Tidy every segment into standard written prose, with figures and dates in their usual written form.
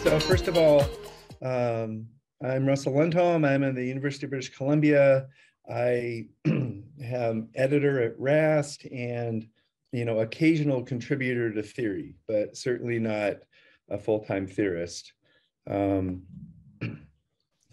So first of all, I'm Russell Lundholm. I'm at the University of British Columbia. I am editor at RAST and, occasional contributor to theory, but certainly not a full-time theorist. So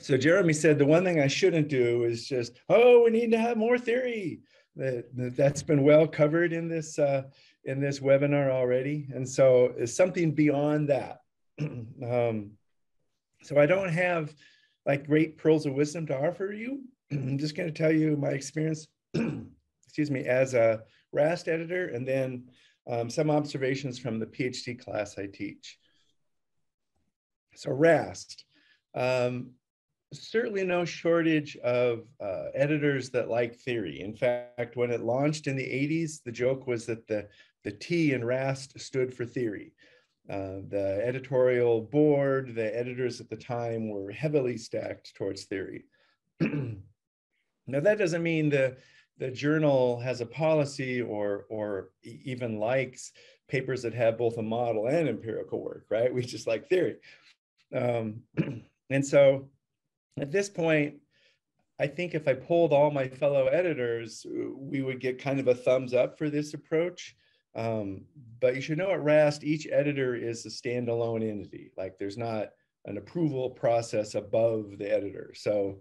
Jeremy said the one thing I shouldn't do is just, we need to have more theory. That's been well covered in this webinar already. And so it's something beyond that. So I don't have like great pearls of wisdom to offer you. I'm just going to tell you my experience, excuse me, as a RAST editor, and then some observations from the PhD class I teach. So RAST, certainly no shortage of editors that like theory. In fact, when it launched in the 80s, the joke was that the T in RAST stood for theory. The editorial board, the editors at the time were heavily stacked towards theory. Now, that doesn't mean the journal has a policy or even likes papers that have both a model and empirical work, right? We just like theory. And so at this point, I think if I polled all my fellow editors, we would get kind of a thumbs up for this approach. But you should know at RAST, each editor is a standalone entity. Like there's not an approval process above the editor. So,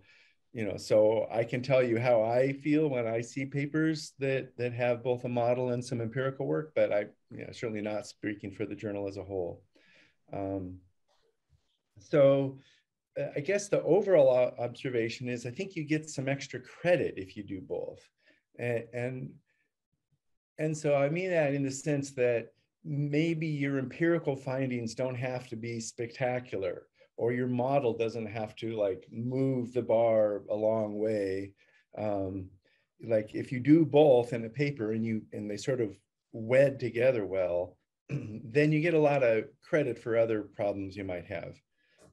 so I can tell you how I feel when I see papers that have both a model and some empirical work, but certainly not speaking for the journal as a whole. So I guess the overall observation is I think you get some extra credit if you do both. And so I mean that in the sense that maybe your empirical findings don't have to be spectacular, or your model doesn't have to like move the bar a long way. Like if you do both in a paper and they sort of wed together well, then you get a lot of credit for other problems you might have.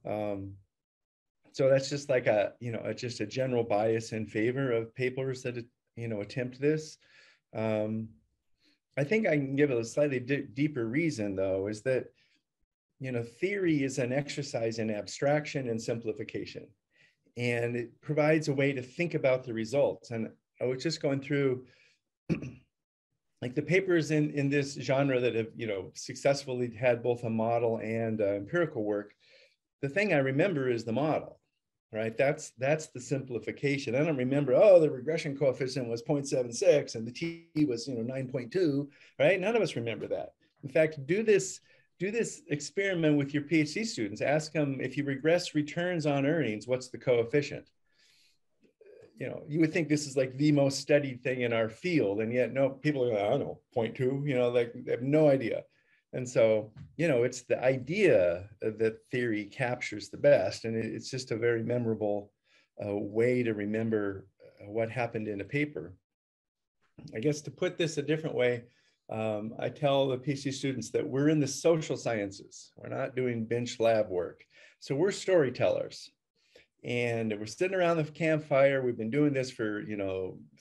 So that's just like just a general bias in favor of papers that, attempt this. I think I can give it a slightly deeper reason, though, is that, theory is an exercise in abstraction and simplification, and it provides a way to think about the results. And I was just going through like the papers in this genre that have, successfully had both a model and empirical work. The thing I remember is the model. Right, that's the simplification. I don't remember, the regression coefficient was 0.76 and the T was 9.2, right? None of us remember that. In fact, do this experiment with your PhD students. Ask them, if you regress returns on earnings, what's the coefficient? You would think this is like the most studied thing in our field, and yet no, people are like, I don't know, 0.2, like they have no idea. And so, it's the idea that theory captures the best. And it's just a very memorable way to remember what happened in a paper. I guess to put this a different way, I tell the PhD students that we're in the social sciences. We're not doing bench lab work. So we're storytellers. And we're sitting around the campfire. We've been doing this for,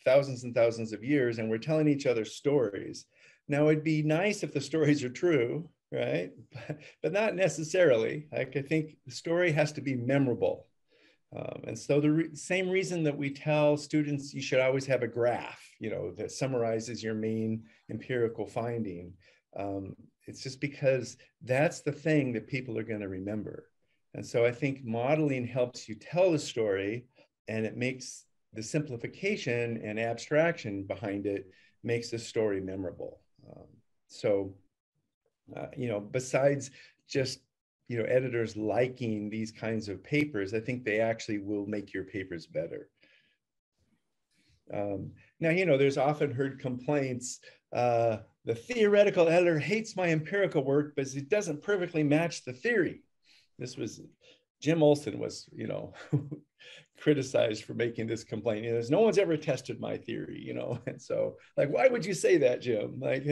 thousands and thousands of years, and we're telling each other stories. Now, it'd be nice if the stories are true, right? But not necessarily. Like, I think the story has to be memorable. And so the same reason that we tell students you should always have a graph, that summarizes your main empirical finding. It's just because that's the thing that people are going to remember. And so I think modeling helps you tell the story, and it makes the simplification and abstraction behind it makes the story memorable. Besides just, editors liking these kinds of papers, I think they actually will make your papers better. Now, there's often heard complaints, the theoretical editor hates my empirical work, but it doesn't perfectly match the theory. This was, Jim Olson was, criticized for making this complaint. No one's ever tested my theory, and so like, why would you say that, Jim? Like,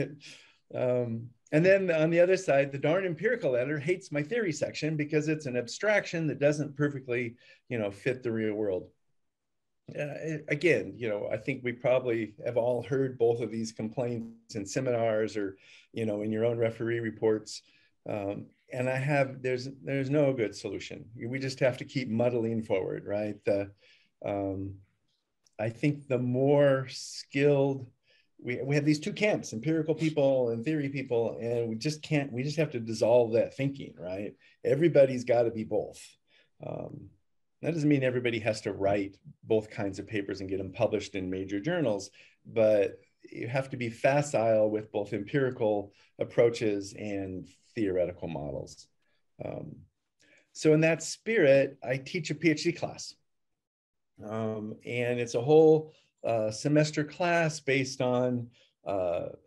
and then on the other side, the darn empirical editor hates my theory section because it's an abstraction that doesn't perfectly, fit the real world. Again, I think we probably have all heard both of these complaints in seminars or, in your own referee reports. and there's no good solution. We just have to keep muddling forward, right? I think the more skilled, we have these two camps, empirical people and theory people, and we just have to dissolve that thinking, right? Everybody's got to be both. That doesn't mean everybody has to write both kinds of papers and get them published in major journals, but you have to be facile with both empirical approaches and theoretical models. So in that spirit, I teach a PhD class. And it's a whole semester class based on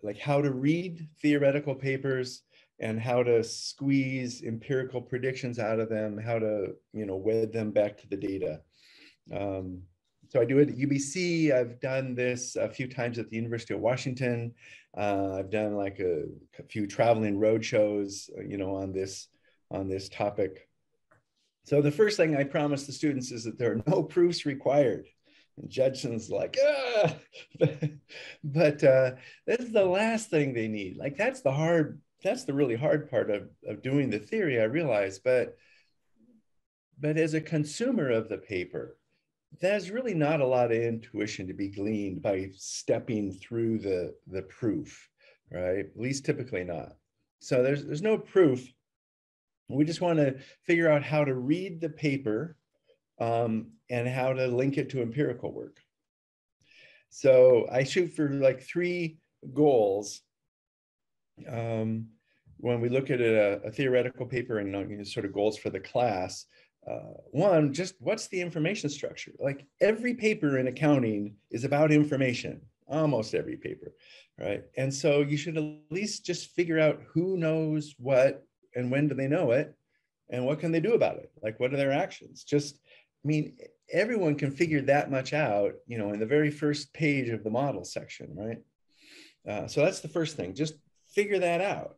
like how to read theoretical papers and how to squeeze empirical predictions out of them, how to, wed them back to the data. So I do it at UBC. I've done this a few times at the University of Washington. I've done like a few traveling road shows, on this topic. So the first thing I promise the students is that there are no proofs required. And Judson's like, ah! But that's the last thing they need. Like that's the really hard part of doing the theory, I realize. But as a consumer of the paper, there's really not a lot of intuition to be gleaned by stepping through the proof, right? At least typically not. So there's no proof. We just want to figure out how to read the paper and how to link it to empirical work. So I shoot for like 3 goals when we look at a theoretical paper and sort of goals for the class. One, just what's the information structure? Like every paper in accounting is about information, almost every paper, right? And so you should at least just figure out who knows what and when do they know it and what can they do about it? Like what are their actions? Everyone can figure that much out, in the very first page of the model section, right? So that's the first thing, just figure that out.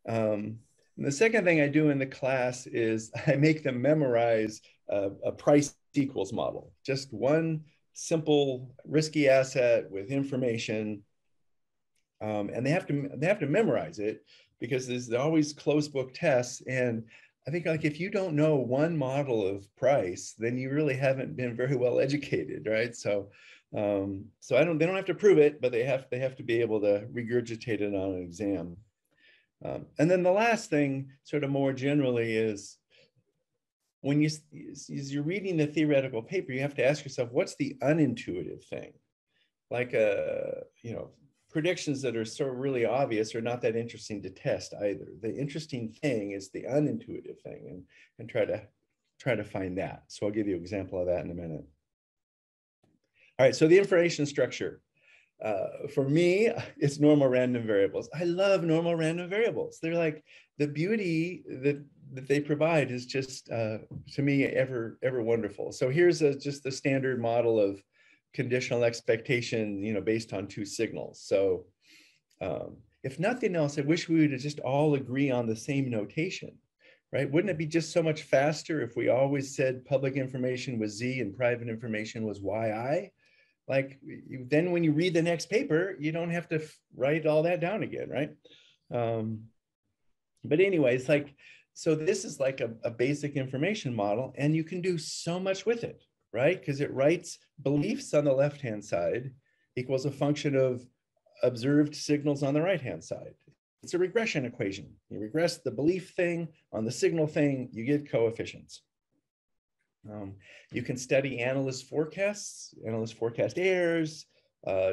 And the second thing I do in the class is I make them memorize a price equals model, just one simple risky asset with information. And they have to memorize it because there's always closed book tests. And I think like if you don't know one model of price, then you really haven't been very well educated, right? So they don't have to prove it, but they have to be able to regurgitate it on an exam. And then the last thing, sort of more generally, is when you're reading the theoretical paper, you have to ask yourself, what's the unintuitive thing? Like, predictions that are so really obvious are not that interesting to test either. The interesting thing is the unintuitive thing, and try to find that. So I'll give you an example of that in a minute. All right, so the information structure. For me, it's normal random variables. I love normal random variables. They're like the beauty that they provide is just, to me, ever wonderful. So here's just the standard model of conditional expectation, based on 2 signals. So if nothing else, I wish we would just all agree on the same notation, right? Wouldn't it be just so much faster if we always said public information was Z and private information was YI? Like then when you read the next paper, you don't have to write all that down again, right? But anyways, so this is like a basic information model, and you can do so much with it, right? Because it writes beliefs on the left-hand side equals a function of observed signals on the right-hand side. It's a regression equation. You regress the belief thing on the signal thing, you get coefficients. You can study analyst forecasts, analyst forecast errors,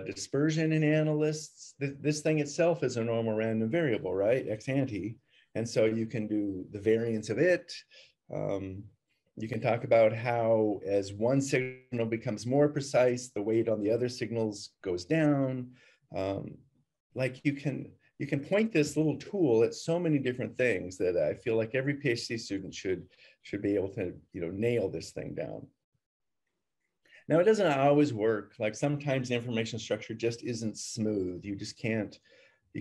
dispersion in analysts. This thing itself is a normal random variable, right? Ex ante. And so you can do the variance of it. You can talk about how as one signal becomes more precise, the weight on the other signals goes down. Like you can point this little tool at so many different things that I feel like every PhD student should be able to nail this thing down. Now it doesn't always work. Like sometimes the information structure just isn't smooth. You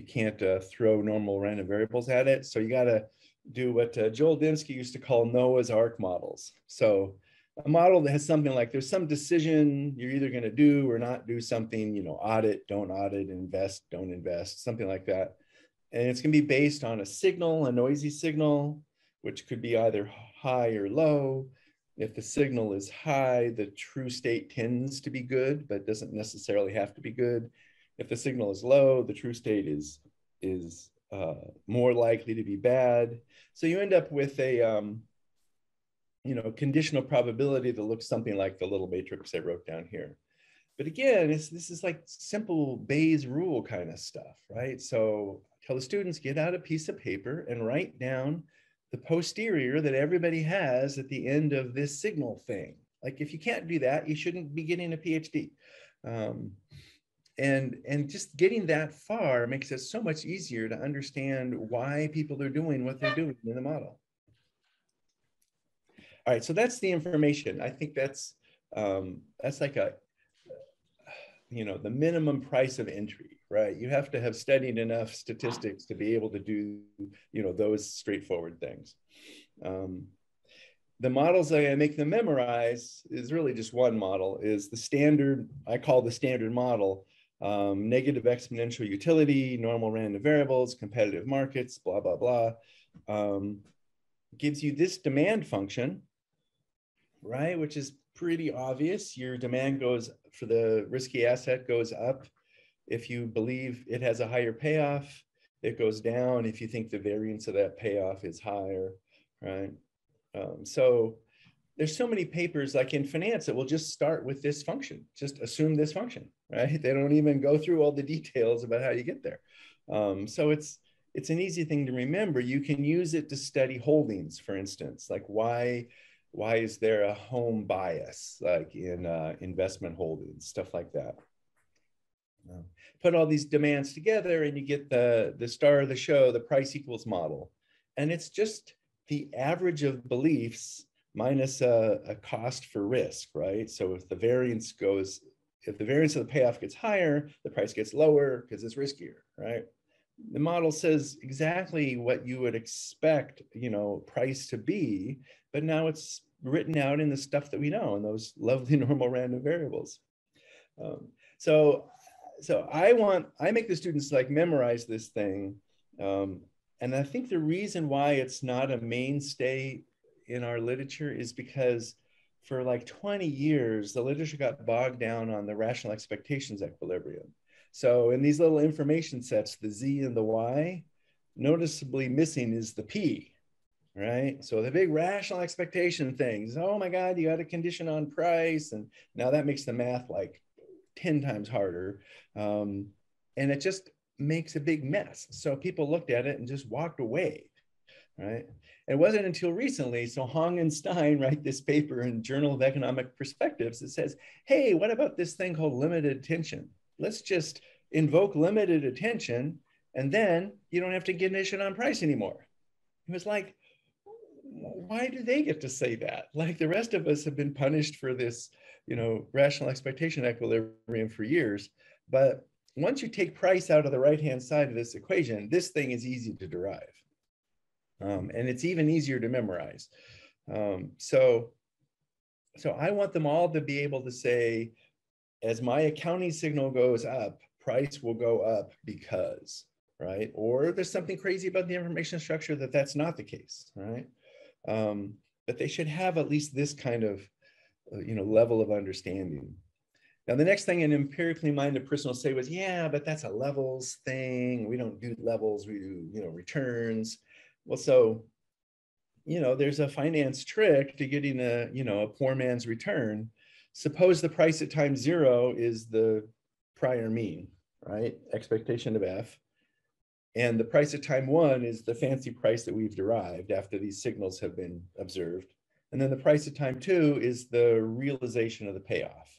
can't throw normal random variables at it. So you got to do what Joel Dinsky used to call Noah's Ark models. So a model that has something like there's some decision you're either going to do or not do something, audit, don't audit, invest, don't invest, something like that. And it's going to be based on a signal, a noisy signal, which could be either high or low. If the signal is high, the true state tends to be good, but doesn't necessarily have to be good. If the signal is low, the true state is more likely to be bad. So you end up with a conditional probability that looks something like the little matrix I wrote down here. But again, this is like simple Bayes rule kind of stuff, right? So tell the students, get out a piece of paper and write down the posterior that everybody has at the end of this signal thing. Like if you can't do that, you shouldn't be getting a PhD. And just getting that far makes it so much easier to understand why people are doing what they're doing in the model. All right, so that's the information. I think that's like the minimum price of entry, right? You have to have studied enough statistics to be able to do, those straightforward things. The models I make them memorize is really just one model, is the standard, I call the standard model, negative exponential utility, normal random variables, competitive markets, blah, blah, blah. Gives you this demand function, right? Which is pretty obvious. Your demand goes for the risky asset goes up if you believe it has a higher payoff. It goes down if you think the variance of that payoff is higher, right? So there's so many papers like in finance that will just start with this function, just assume this function, right? They don't even go through all the details about how you get there. So it's an easy thing to remember. You can use it to study holdings, for instance, like why is there a home bias, like in investment holdings, stuff like that. Put all these demands together and you get the star of the show, the price equals model. And it's just the average of beliefs minus a cost for risk, right? So if the variance of the payoff gets higher, the price gets lower because it's riskier, right? The model says exactly what you would expect, price to be, but now it's written out in the stuff that we know, in those lovely normal random variables. So I make the students like memorize this thing. And I think the reason why it's not a mainstay in our literature is because for like 20 years, the literature got bogged down on the rational expectations equilibrium. So in these little information sets, the Z and the Y, noticeably missing is the P, right? So the big rational expectation things, oh my God, you got a condition on price. And now that makes the math like 10 times harder. And it just makes a big mess. So people looked at it and just walked away, right? It wasn't until recently, so Hong and Stein write this paper in Journal of Economic Perspectives that says, hey, what about this thing called limited attention? Let's just invoke limited attention and then you don't have to condition on price anymore. It was like, why do they get to say that? Like the rest of us have been punished for this, rational expectation equilibrium for years. But once you take price out of the right-hand side of this equation, this thing is easy to derive. And it's even easier to memorize. So I want them all to be able to say, as my accounting signal goes up, price will go up because, right? Or there's something crazy about the information structure that's not the case, right? But they should have at least this kind of, level of understanding. Now, the next thing an empirically minded person will say was, yeah, but that's a levels thing. We don't do levels, we do, returns. Well, so, there's a finance trick to getting a poor man's return. Suppose the price at time 0 is the prior mean, right? Expectation of F. And the price at time 1 is the fancy price that we've derived after these signals have been observed. And then the price at time 2 is the realization of the payoff.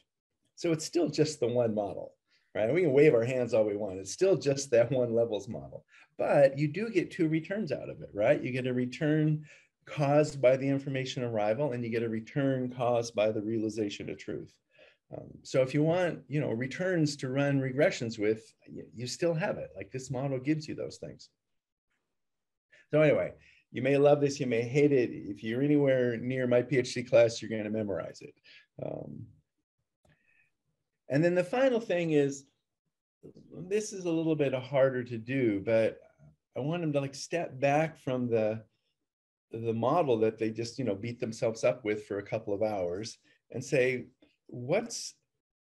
So it's still just the one model, right? We can wave our hands all we want. It's still just that one levels model. But you do get 2 returns out of it, right? You get a return caused by the information arrival, and you get a return caused by the realization of truth. So if you want, returns to run regressions with, you still have it. Like this model gives you those things. So anyway, you may love this, you may hate it. If you're anywhere near my PhD class, you're going to memorize it. And then the final thing is, this is a little bit harder to do, but I want them to like step back from the model that they just, beat themselves up with for a couple of hours and say, what's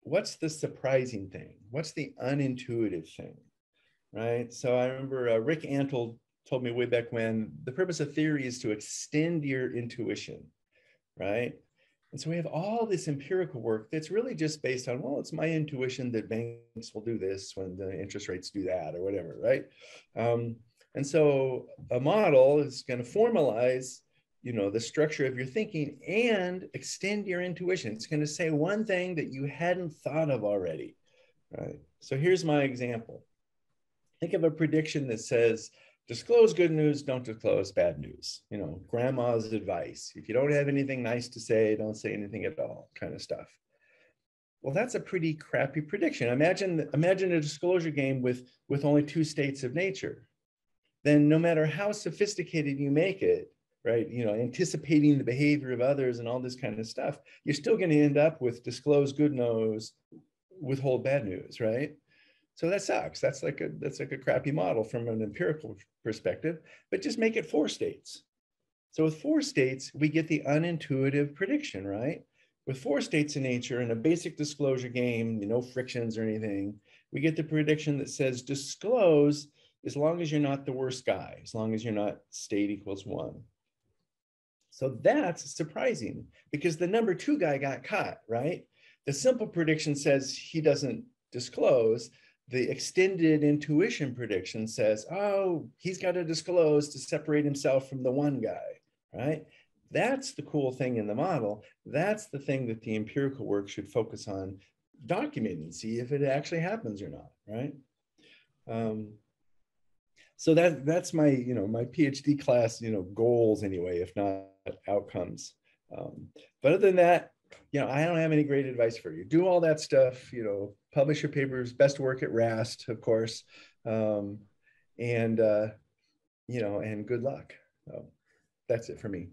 the surprising thing? What's the unintuitive thing, right? So I remember Rick Antle told me way back when the purpose of theory is to extend your intuition, right? And so we have all this empirical work that's really just based on, well, it's my intuition that banks will do this when the interest rates do that or whatever, right? And so a model is going to formalize, the structure of your thinking and extend your intuition. It's going to say one thing that you hadn't thought of already, right? So here's my example. Think of a prediction that says, disclose good news, don't disclose bad news. Grandma's advice. If you don't have anything nice to say, don't say anything at all, kind of stuff. Well, that's a pretty crappy prediction. Imagine a disclosure game with only two states of nature. Then no matter how sophisticated you make it, right, anticipating the behavior of others and all this kind of stuff, you're still going to end up with disclose good news, withhold bad news, right? So that sucks. That's like a crappy model from an empirical perspective, but just make it 4 states. So with 4 states, we get the unintuitive prediction, right? With 4 states in nature and a basic disclosure game, no frictions or anything, we get the prediction that says disclose as long as you're not the worst guy, as long as you're not state equals 1. So that's surprising because the number 2 guy got caught, right? The simple prediction says he doesn't disclose. The extended intuition prediction says, oh, he's got to disclose to separate himself from the 1 guy, right? That's the cool thing in the model. That's the thing that the empirical work should focus on documenting, see if it actually happens or not, right? So that's my, my PhD class, goals anyway, if not outcomes. But other than that, I don't have any great advice for you. Do all that stuff, publish your papers, best work at RAST, of course. And good luck. So that's it for me.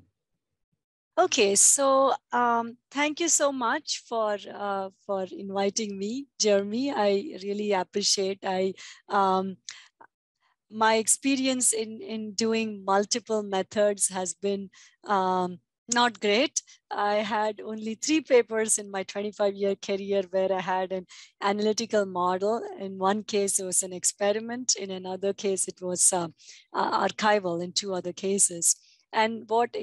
Okay, so thank you so much for inviting me, Jeremy. I really appreciate. My experience in doing multiple methods has been not great. I had only 3 papers in my 25-year career where I had an analytical model. In one case, it was an experiment. In another case, it was archival in 2 other cases. And what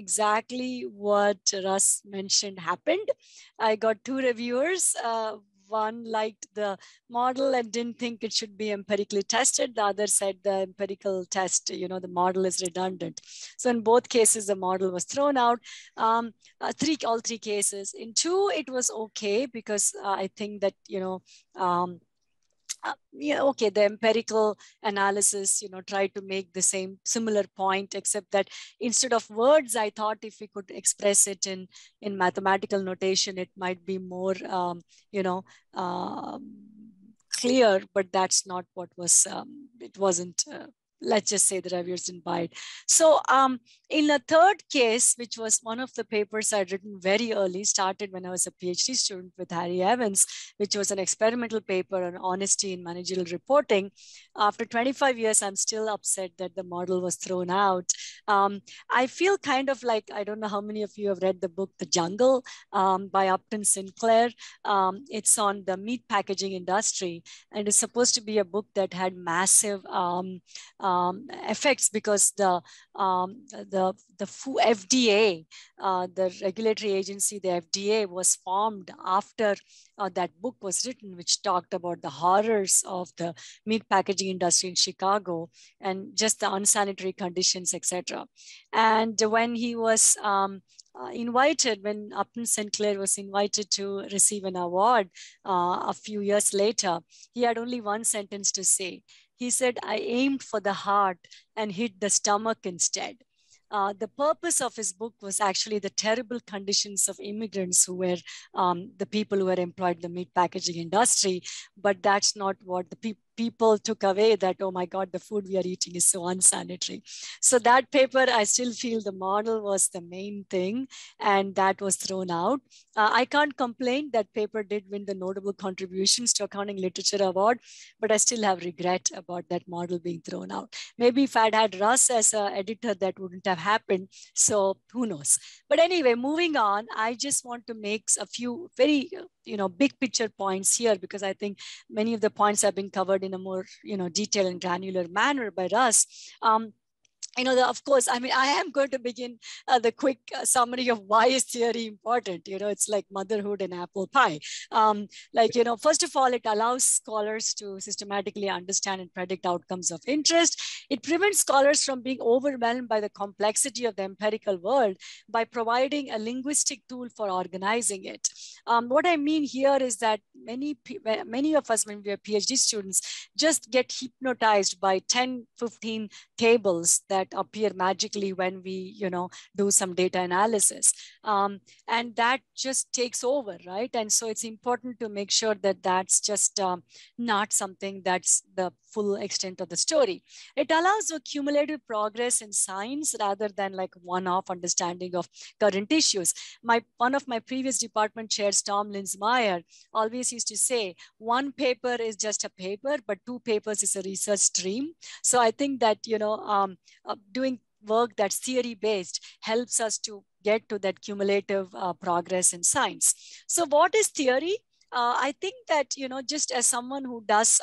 Russ mentioned happened. I got 2 reviewers. One liked the model and didn't think it should be empirically tested. The other said the empirical test, the model is redundant. So in both cases, the model was thrown out. All 3 cases. In 2, it was okay because I think that, okay, the empirical analysis, try to make the similar point, except that instead of words, I thought if we could express it in mathematical notation, it might be more, clear, but that's not what was, it wasn't, let's just say the reviewers didn't buy it. So in a 3rd case, which was one of the papers I'd written very early, started when I was a PhD student with Harry Evans, which was an experimental paper on honesty in managerial reporting. After 25 years, I'm still upset that the model was thrown out. I feel kind of like, I don't know how many of you have read the book, The Jungle by Upton Sinclair. It's on the meat packaging industry, and it's supposed to be a book that had massive effects because the FDA, the regulatory agency, the FDA, was formed after that book was written, which talked about the horrors of the meat packaging industry in Chicago and just the unsanitary conditions, etc. And when he was when Upton Sinclair was invited to receive an award a few years later, he had only one sentence to say. He said, I aimed for the heart and hit the stomach instead. The purpose of his book was actually the terrible conditions of immigrants who were the people who were employed in the meat packaging industry, but that's not what the people took away that, oh my God, the food we are eating is so unsanitary. So that paper, I still feel the model was the main thing, and that was thrown out. I can't complain. That paper did win the Notable Contributions to Accounting Literature Award, but I still have regret about that model being thrown out. Maybe if I'd had Russ as an editor, that wouldn't have happened. So who knows? But anyway, moving on, I just want to make a few very, big picture points here, because I think many of the points have been covered in a more, detailed and granular manner by Russ. Of course, I mean, I am going to begin the quick summary of why is theory important. It's like motherhood and apple pie. First of all, it allows scholars to systematically understand and predict outcomes of interest. It prevents scholars from being overwhelmed by the complexity of the empirical world by providing a linguistic tool for organizing it. What I mean here is that many of us, when we are PhD students, just get hypnotized by 10, 15 tables that appear magically when we, do some data analysis. And that just takes over, right? And so it's important to make sure that that's just not something that's the full extent of the story. It allows a cumulative progress in science rather than like one-off understanding of current issues. One of my previous department chairs, Tom Linsmeyer, always used to say, one paper is just a paper, but two papers is a research stream. So I think that, doing work that's theory-based helps us to get to that cumulative progress in science. So what is theory? I think that, just as someone who does,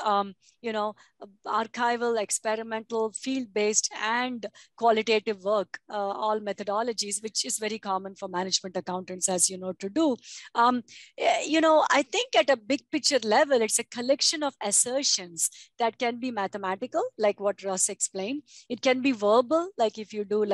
archival, experimental, field-based, and qualitative work, all methodologies, which is very common for management accountants, as you know, to do. I think at a big picture level, it's a collection of assertions that can be mathematical, like what Russ explained. It can be verbal, like if you do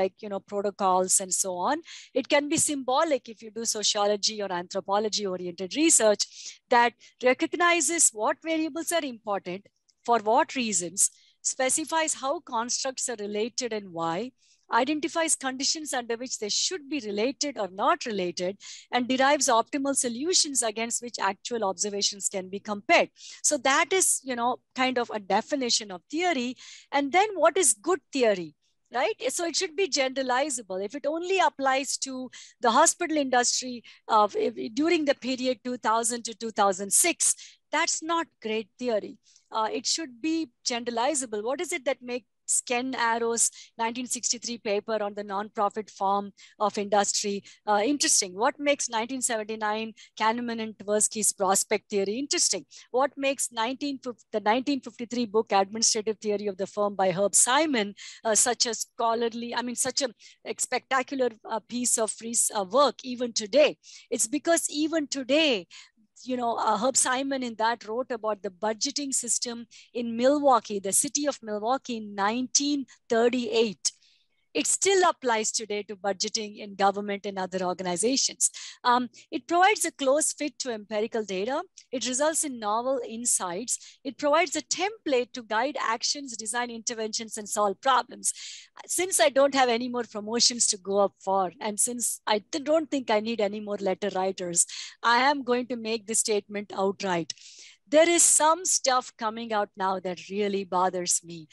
protocols and so on. It can be symbolic if you do sociology or anthropology-oriented research that recognizes what variables are important, for what reasons, specifies how constructs are related and why, identifies conditions under which they should be related or not related, and derives optimal solutions against which actual observations can be compared. So that is, kind of a definition of theory. And then what is good theory? Right? So it should be generalizable. If it only applies to the hospital industry during the period 2000 to 2006, that's not great theory. It should be generalizable. What is it that makes Ken Arrow's 1963 paper on the nonprofit form of industry interesting? What makes 1979 Kahneman and Tversky's prospect theory interesting? What makes the 1953 book Administrative Theory of the Firm by Herb Simon such a scholarly, such a spectacular piece of work even today? It's because even today, Herb Simon in that wrote about the budgeting system in Milwaukee, the city of Milwaukee in 1938. It still applies today to budgeting in government and other organizations. It provides a close fit to empirical data. It results in novel insights. It provides a template to guide actions, design interventions, and solve problems. Since I don't have any more promotions to go up for, and since I don't think I need any more letter writers, I am going to make this statement outright. There is some stuff coming out now that really bothers me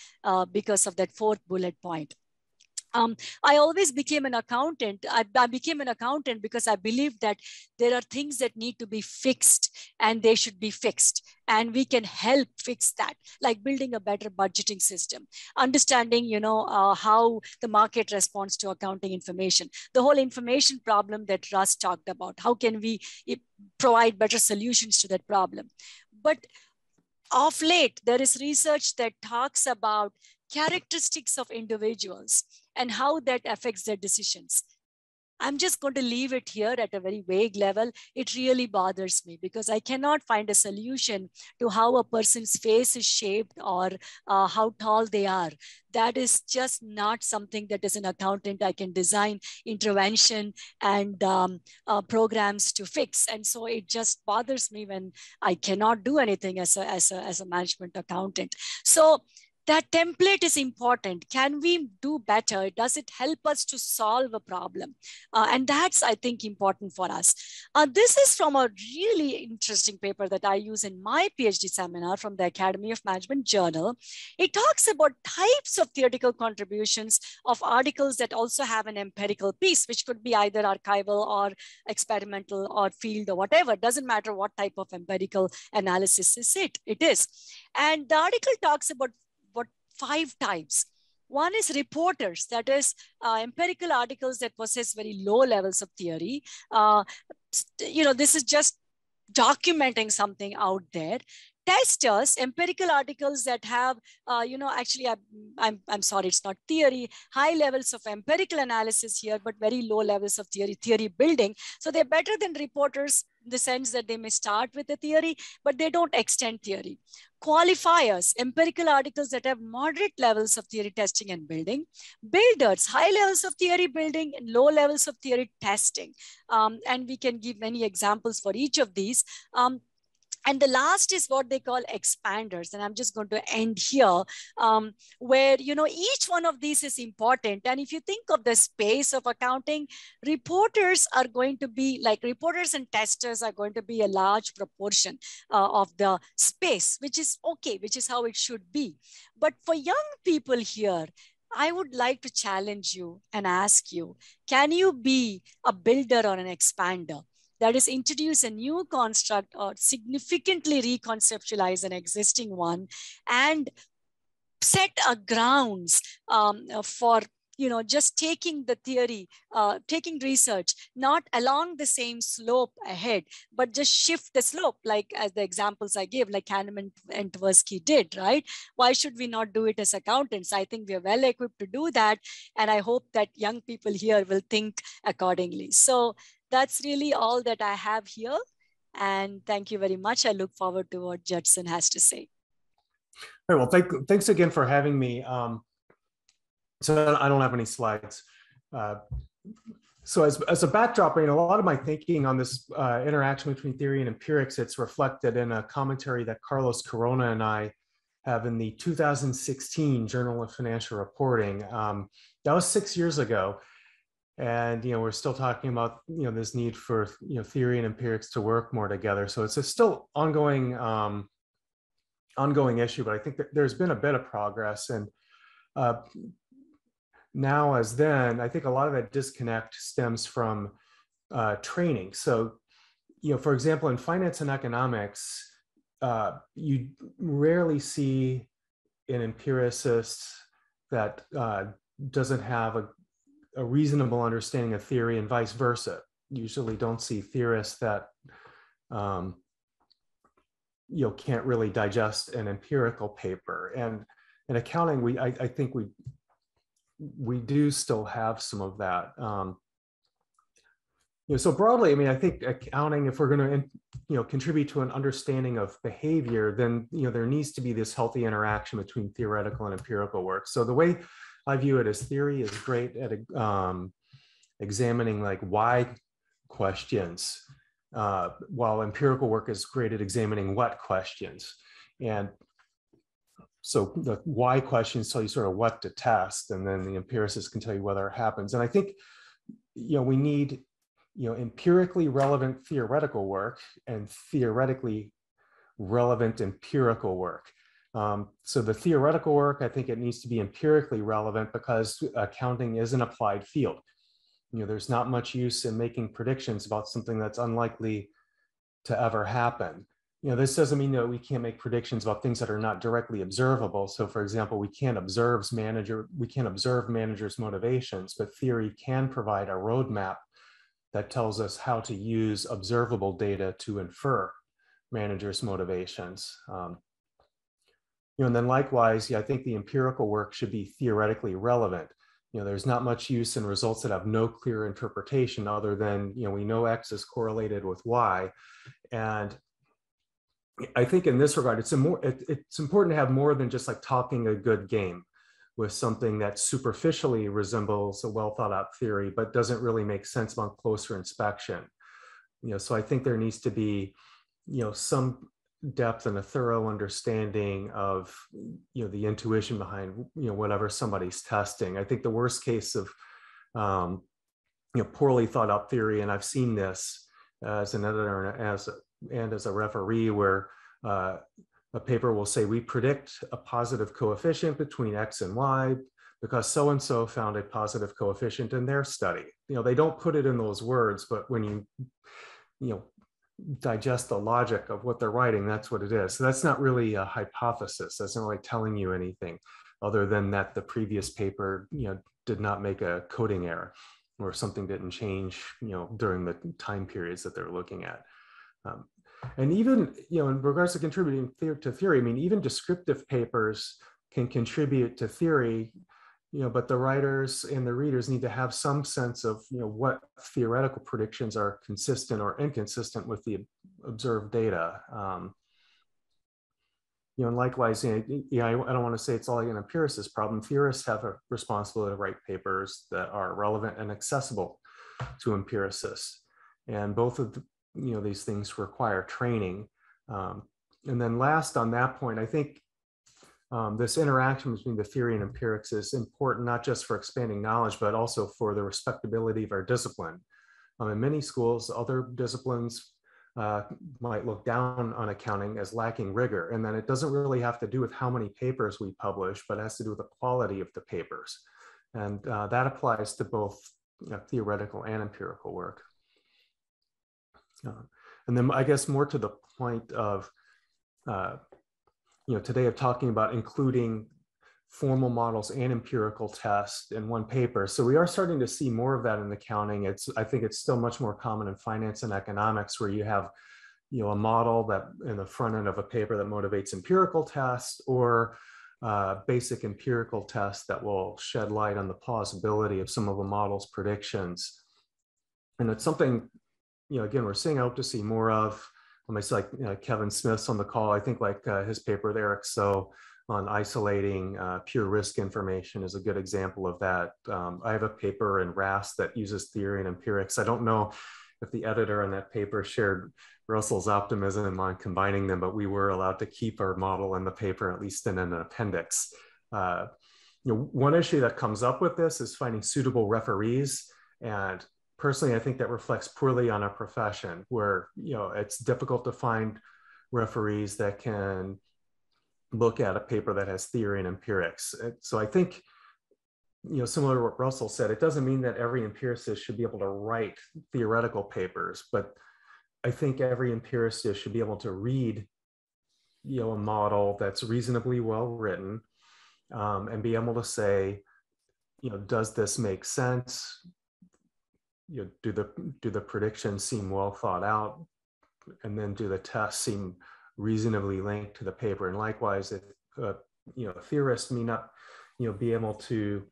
because of that fourth bullet point. I always became an accountant. I became an accountant because I believe that there are things that need to be fixed and they should be fixed. And we can help fix that, like building a better budgeting system, understanding, how the market responds to accounting information, the whole information problem that Russ talked about. How can we provide better solutions to that problem? But of late, there is research that talks about characteristics of individuals and how that affects their decisions. I'm just going to leave it here at a very vague level. It really bothers me because I cannot find a solution to how a person's face is shaped or how tall they are. That is just not something that as an accountant I can design intervention and programs to fix. And so it just bothers me when I cannot do anything as a management accountant. So that template is important. Can we do better? Does it help us to solve a problem? And that's, I think, important for us. This is from a really interesting paper that I use in my PhD seminar from the Academy of Management Journal. It talks about types of theoretical contributions of articles that also have an empirical piece, which could be either archival or experimental or field or whatever. Doesn't matter what type of empirical analysis it is. And the article talks about 5 types. One is reporters, that is empirical articles that possess very low levels of theory. This is just documenting something out there. Testers, empirical articles that have, actually, I'm sorry, it's not theory, high levels of empirical analysis here, but very low levels of theory building. So they're better than reporters in the sense that they may start with the theory, but they don't extend theory. Qualifiers, empirical articles that have moderate levels of theory testing and building. Builders, high levels of theory building and low levels of theory testing. And we can give many examples for each of these. And the last is what they call expanders. And I'm just going to end here, where, each one of these is important. And if you think of the space of accounting, reporters and testers are going to be a large proportion of the space, which is okay, which is how it should be. But for young people here, I would like to challenge you and ask you, can you be a builder or an expander? That is, introduce a new construct or significantly reconceptualize an existing one and set a grounds for just taking the theory, taking research, not along the same slope ahead, but just shift the slope, like as the examples I gave, like Kahneman and Tversky did, right? Why should we not do it as accountants? I think we are well equipped to do that. And I hope that young people here will think accordingly. So that's really all that I have here. And thank you very much. I look forward to what Judson has to say. All right, well, thanks again for having me. So I don't have any slides. So as a backdrop, a lot of my thinking on this interaction between theory and empirics, it's reflected in a commentary that Carlos Corona and I have in the 2016 Journal of Financial Reporting. That was 6 years ago. And, we're still talking about, this need for, theory and empirics to work more together. So it's a still ongoing issue, but I think that there's been a bit of progress. And now as then, I think a lot of that disconnect stems from training. So, for example, in finance and economics, you rarely see an empiricist that doesn't have a reasonable understanding of theory and vice versa. Usually don't see theorists that can't really digest an empirical paper. And in accounting, I think we do still have some of that. So broadly, I think accounting, if we're going to contribute to an understanding of behavior, then there needs to be this healthy interaction between theoretical and empirical work. So the way I view it as theory is great at examining why questions, while empirical work is great at examining what questions. And so the why questions tell you sort of what to test, and then the empiricist can tell you whether it happens. And I think we need empirically relevant theoretical work and theoretically relevant empirical work. So the theoretical work, I think it needs to be empirically relevant because accounting is an applied field. There's not much use in making predictions about something that's unlikely to ever happen. This doesn't mean that we can't make predictions about things that are not directly observable. So for example, we can't observe managers' motivations, but theory can provide a roadmap that tells us how to use observable data to infer managers' motivations. And then likewise, I think the empirical work should be theoretically relevant. There's not much use in results that have no clear interpretation other than, we know X is correlated with Y. And I think in this regard, it's important to have more than just talking a good game with something that superficially resembles a well thought out theory, but doesn't really make sense on closer inspection. So I think there needs to be, some depth and a thorough understanding of, the intuition behind, whatever somebody's testing. I think the worst case of, poorly thought out theory, and I've seen this as an editor and as a referee, where a paper will say, we predict a positive coefficient between X and Y because so-and-so found a positive coefficient in their study. They don't put it in those words, but when you digest the logic of what they're writing, that's what it is. So that's not really a hypothesis. That's not really telling you anything other than that the previous paper, did not make a coding error, or something didn't change, during the time periods that they're looking at. And even, in regards to contributing to theory, I mean, even descriptive papers can contribute to theory, but the writers and the readers need to have some sense of, what theoretical predictions are consistent or inconsistent with the observed data. And likewise, I don't want to say it's all an empiricist problem. Theorists have a responsibility to write papers that are relevant and accessible to empiricists. And both of these things require training. And then last on that point, I think this interaction between the theory and empirics is important, not just for expanding knowledge, but also for the respectability of our discipline. In many schools, other disciplines might look down on accounting as lacking rigor. And then it doesn't really have to do with how many papers we publish, but it has to do with the quality of the papers. And that applies to both theoretical and empirical work. And then I guess more to the point of, today of talking about including formal models and empirical tests in one paper. So we are starting to see more of that in accounting. I think it's still much more common in finance and economics, where you have, a model that in the front end of a paper that motivates empirical tests, or basic empirical tests that will shed light on the plausibility of some of the model's predictions. And it's something, again, we're seeing, I hope to see more of. I see Kevin Smith's on the call. I think his paper with Eric So on isolating pure risk information is a good example of that. I have a paper in RAS that uses theory and empirics. I don't know if the editor on that paper shared Russell's optimism on combining them, but we were allowed to keep our model in the paper, at least in an appendix. One issue that comes up with this is finding suitable referees. And personally, I think that reflects poorly on our profession, where it's difficult to find referees that can look at a paper that has theory and empirics. So I think, similar to what Russell said, it doesn't mean that every empiricist should be able to write theoretical papers, but I think every empiricist should be able to read, a model that's reasonably well written, and be able to say, does this make sense? Do the predictions seem well thought out? And then do the tests seem reasonably linked to the paper? And likewise, if theorists may not be able to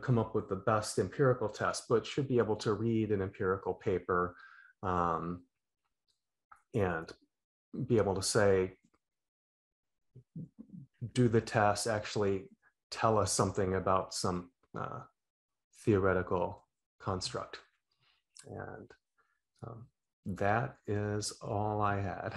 come up with the best empirical test, but should be able to read an empirical paper and be able to say, do the tests actually tell us something about some theoretical construct? And that is all I had.